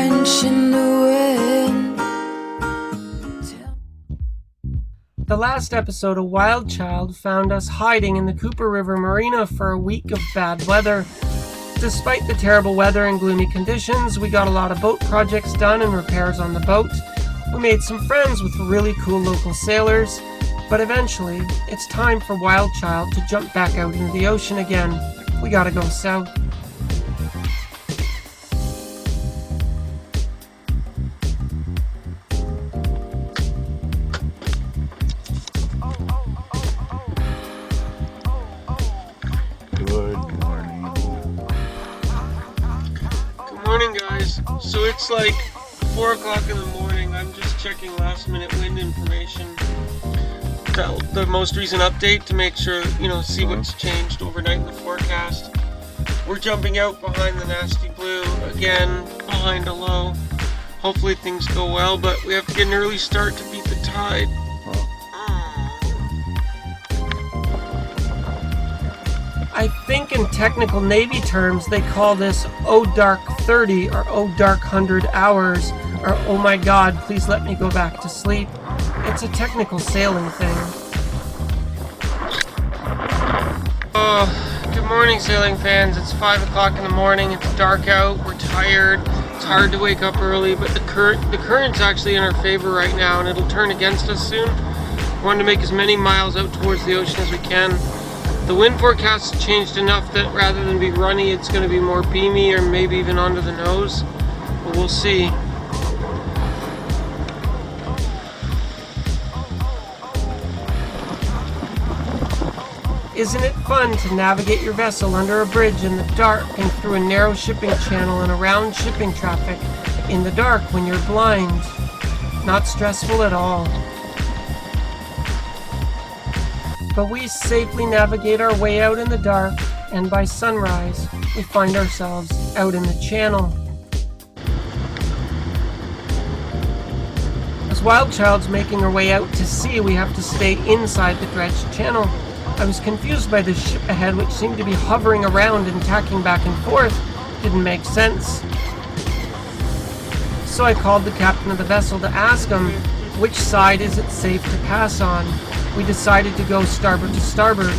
French in the wind. The last episode of WildChild found us hiding in the Cooper River Marina for a week of bad weather. Despite the terrible weather and gloomy conditions, we got a lot of boat projects done and repairs on the boat. We made some friends with really cool local sailors, but eventually, it's time for WildChild to jump back out into the ocean again. We gotta go south. So it's like 4 o'clock in the morning. I'm just checking last minute wind information. The most recent update to make sure, see what's changed overnight in the forecast. We're jumping out behind the nasty blue, again, behind a low. Hopefully things go well, but we have to get an early start to beat the tide. I think in technical Navy terms they call this "Oh dark 30" or "Oh dark 100 hours" or "Oh my God, please let me go back to sleep." It's a technical sailing thing. Good morning, sailing fans. It's 5 o'clock in the morning. It's dark out. We're tired. It's hard to wake up early, but the current's actually in our favor right now, and it'll turn against us soon. We want to make as many miles out towards the ocean as we can. The wind forecast has changed enough that rather than be runny, it's going to be more beamy or maybe even onto the nose. But we'll see. Isn't it fun to navigate your vessel under a bridge in the dark and through a narrow shipping channel and around shipping traffic in the dark when you're blind? Not stressful at all. But we safely navigate our way out in the dark, and by sunrise, we find ourselves out in the channel. As WildChild's making her way out to sea, we have to stay inside the dredged channel. I was confused by the ship ahead, which seemed to be hovering around and tacking back and forth. Didn't make sense. So I called the captain of the vessel to ask him, which side is it safe to pass on? We decided to go starboard to starboard.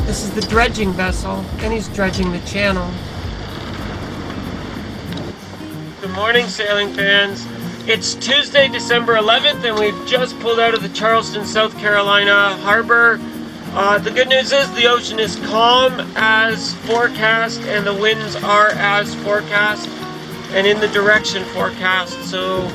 This is the dredging vessel, and he's dredging the channel. Good morning, sailing fans. It's Tuesday, December 11th, and we've just pulled out of the Charleston, South Carolina harbor. The good news is the ocean is calm as forecast, and the winds are as forecast, and in the direction forecast. So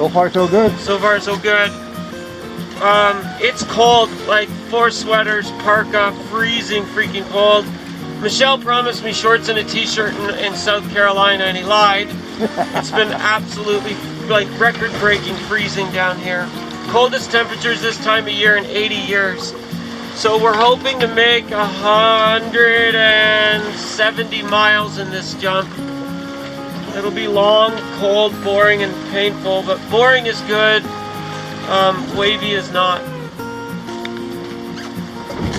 far, so good. So far, so good. It's cold, like 4 sweaters, parka, freezing freaking cold. Michelle promised me shorts and a t-shirt in South Carolina, and he lied. It's been absolutely like record-breaking freezing down here. Coldest temperatures this time of year in 80 years. So we're hoping to make 170 miles in this jump. It'll be long, cold, boring, and painful, but boring is good. Wavy is not.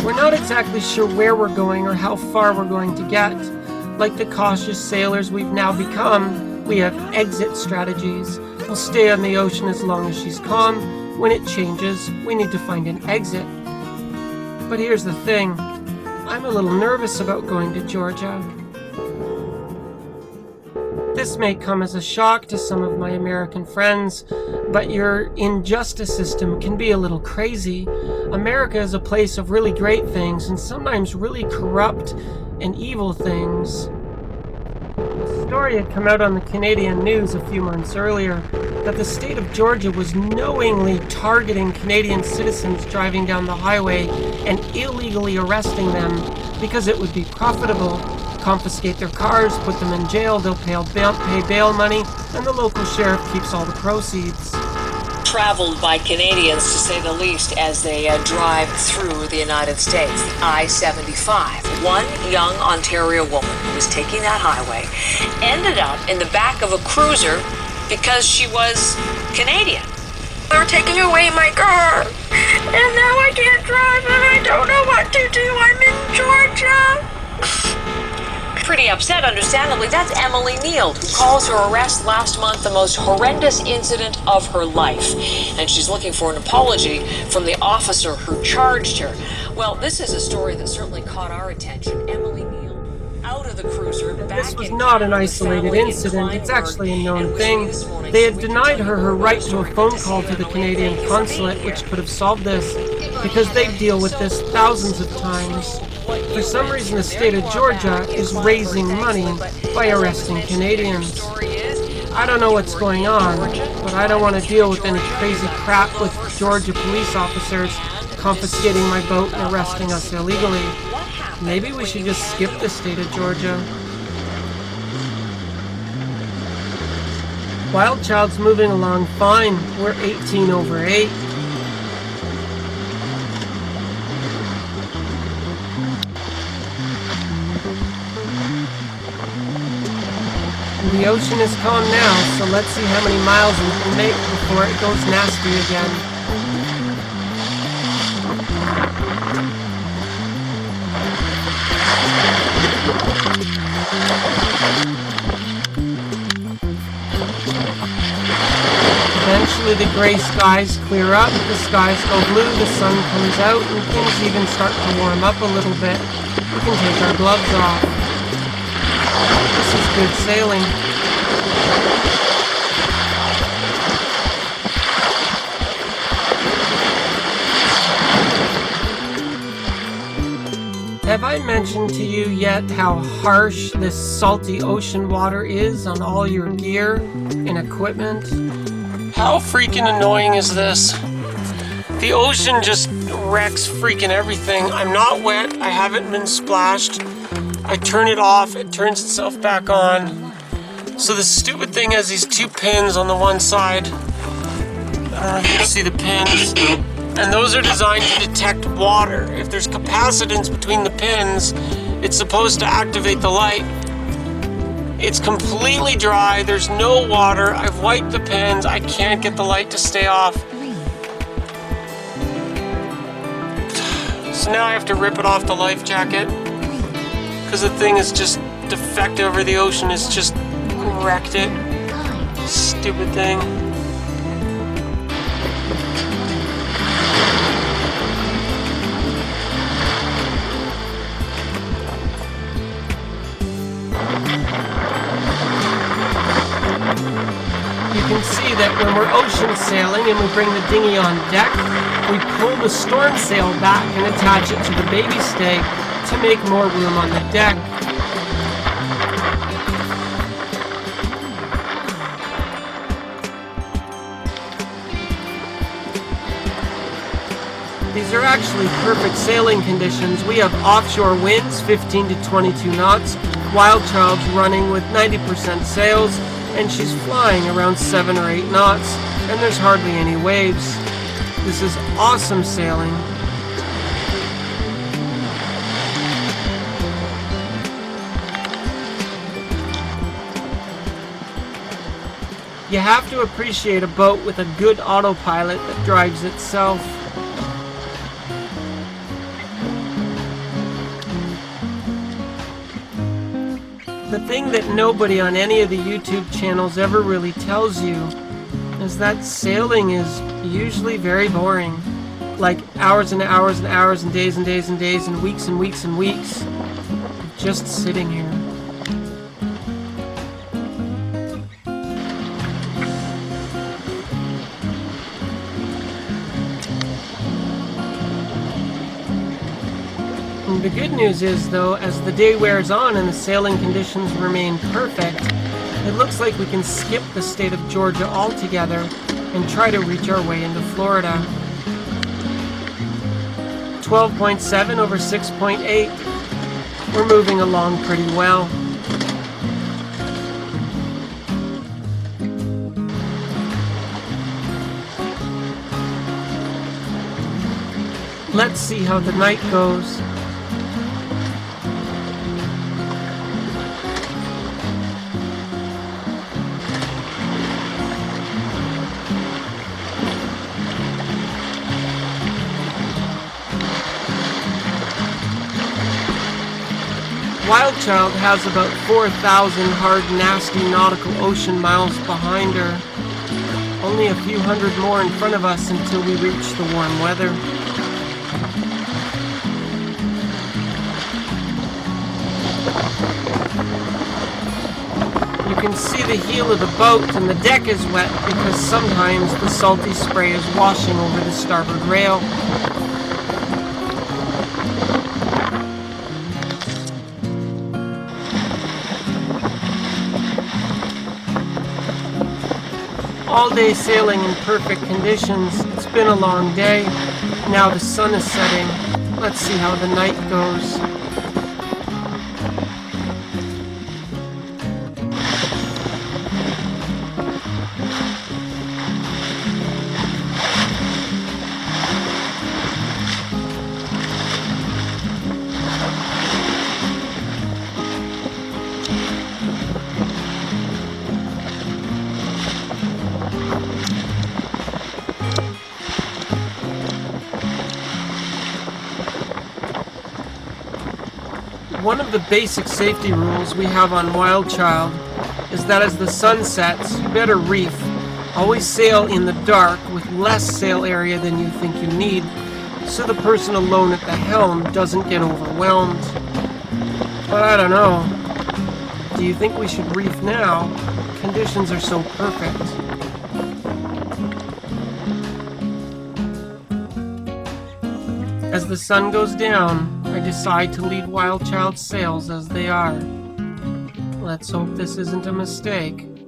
We're not exactly sure where we're going or how far we're going to get. Like the cautious sailors we've now become, we have exit strategies. We'll stay on the ocean as long as she's calm. When it changes, we need to find an exit. But here's the thing. I'm a little nervous about going to Georgia. This may come as a shock to some of my American friends, but your injustice system can be a little crazy. America is a place of really great things and sometimes really corrupt and evil things. A story had come out on the Canadian news a few months earlier that the state of Georgia was knowingly targeting Canadian citizens driving down the highway and illegally arresting them because it would be profitable. Confiscate their cars, put them in jail, they'll pay bail money, and the local sheriff keeps all the proceeds. Traveled by Canadians, to say the least, as they drive through the United States, the I-75. One young Ontario woman who was taking that highway ended up in the back of a cruiser because she was Canadian. They're taking away my car, and now I can't drive, and I don't know what to do. I'm in Georgia. pretty upset, understandably. That's Emily Neal, who calls her arrest last month the most horrendous incident of her life. And she's looking for an apology from the officer who charged her. Well, this is a story that certainly caught our attention. Emily Neal out of the cruiser. This was not an isolated incident. It's actually a known thing. They had denied her right to a phone call to the Canadian consulate, which could have solved this, because they deal with this thousands of times. For some reason, the state of Georgia is raising money by arresting Canadians. I don't know what's going on, but I don't want to deal with any crazy crap with Georgia police officers confiscating my boat and arresting us illegally. Maybe we should just skip the state of Georgia. WildChild's moving along fine. We're 18/8. The ocean is calm now, so let's see how many miles we can make before it goes nasty again. Eventually the gray skies clear up, the skies go blue, the sun comes out, and things even start to warm up a little bit. We can take our gloves off. This is good sailing. Have I mentioned to you yet how harsh this salty ocean water is on all your gear and equipment? How freaking annoying is this? The ocean just wrecks freaking everything. I'm not wet, I haven't been splashed. I turn it off, it turns itself back on. So the stupid thing has these two pins on the one side. I don't know if you can see the pins. And those are designed to detect water. If there's capacitance between the pins, it's supposed to activate the light. It's completely dry, there's no water, I've wiped the pins, I can't get the light to stay off. So now I have to rip it off the life jacket, because the thing is just defective over the ocean, it's just wrecked it. Stupid thing. You can see that when we're ocean sailing and we bring the dinghy on deck, we pull the storm sail back and attach it to the baby stay to make more room on the deck. These are actually perfect sailing conditions. We have offshore winds, 15 to 22 knots. WildChild's running with 90% sails, and she's flying around 7 or 8 knots, and there's hardly any waves. This is awesome sailing. You have to appreciate a boat with a good autopilot that drives itself. The thing that nobody on any of the YouTube channels ever really tells you is that sailing is usually very boring. Like hours and hours and hours and days and days and days and weeks and weeks and weeks of just sitting here. And the good news is, though, as the day wears on and the sailing conditions remain perfect, it looks like we can skip the state of Georgia altogether and try to reach our way into Florida. 12.7 over 6.8. We're moving along pretty well. Let's see how the night goes. WildChild has about 4,000 hard, nasty nautical ocean miles behind her. Only a few hundred more in front of us until we reach the warm weather. You can see the heel of the boat, and the deck is wet because sometimes the salty spray is washing over the starboard rail. All day sailing in perfect conditions. It's been a long day. Now the sun is setting. Let's see how the night goes. One of the basic safety rules we have on WildChild is that as the sun sets, you better reef. Always sail in the dark with less sail area than you think you need, so the person alone at the helm doesn't get overwhelmed. But I don't know. Do you think we should reef now? Conditions are so perfect. As the sun goes down, I decide to leave WildChild's sails as they are. Let's hope this isn't a mistake.